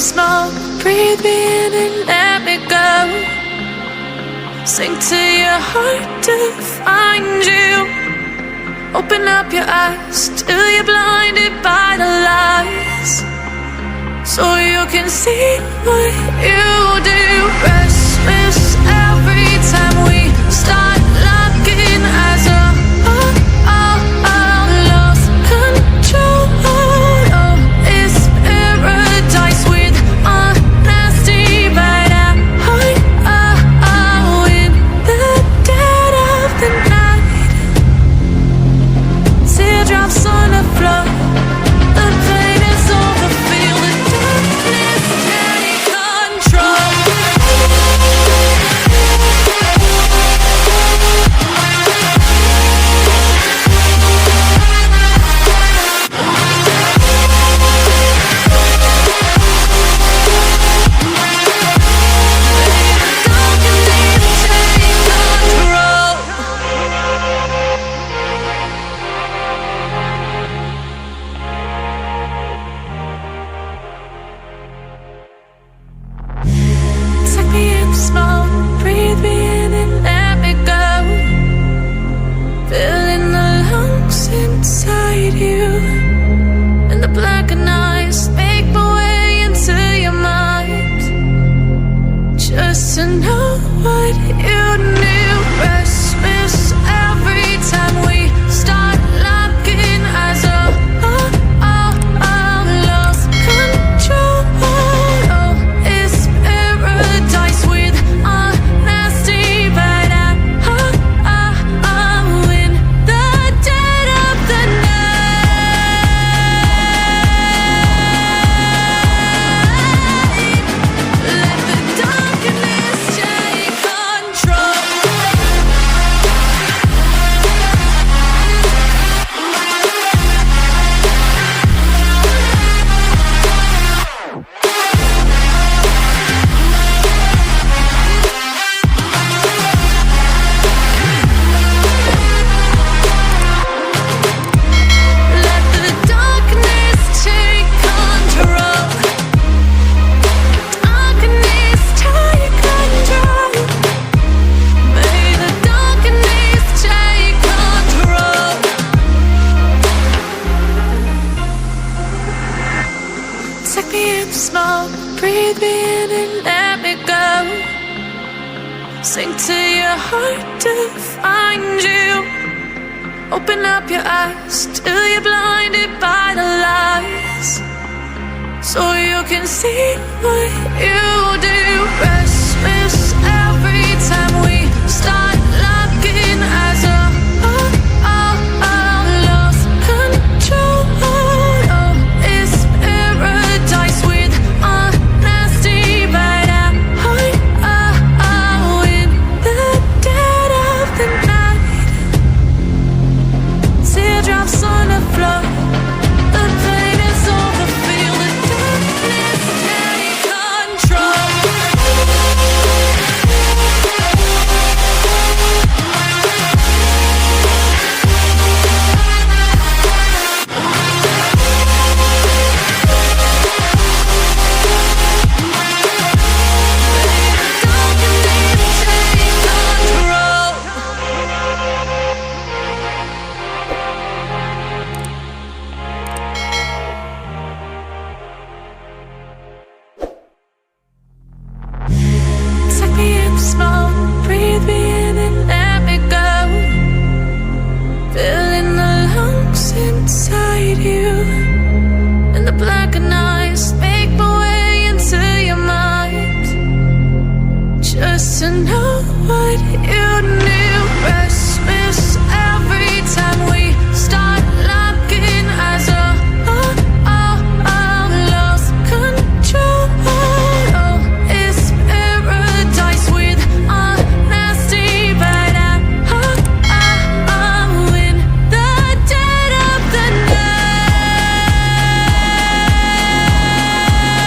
smoke, breathe me in and let me go. Sink to your heart to find you. Open up your eyes till you're blinded by the lies, so you can see what you do. Restless every time we start locking eyes. Lost control. Oh, it's paradise with honesty, but I'm in the dead of the night. Teardrops on the floor. The pain is over. Feel the darkness take control. Take me in the smoke, breathe me in and let me go. Filling the lungs inside you, and the blackened eyes make my way into your mind, just to know what you knew. Restless every time we start locking eyes. Lost control. Oh, it's paradise with honesty, but I'm in the dead of the night. Let the darkness take control. Let the darkness take control. Darkness take control. May the darkness take control. Take me in the smoke, breathe me in and let me go. Sink to your heart to find you. Open up your eyes till you're blinded by the lies, so you can see what you do. Restless every time we start locking eyes. Lost control. Oh, it's paradise with honesty, but I'm in the dead of the night. Teardrops on the floor. The pain is over. Feel the darkness take control. Take me in the smoke, breathe me in and let me go. Filling the lungs inside you, and the blackened eyes make my way into your mind, just to know what you knew. Restless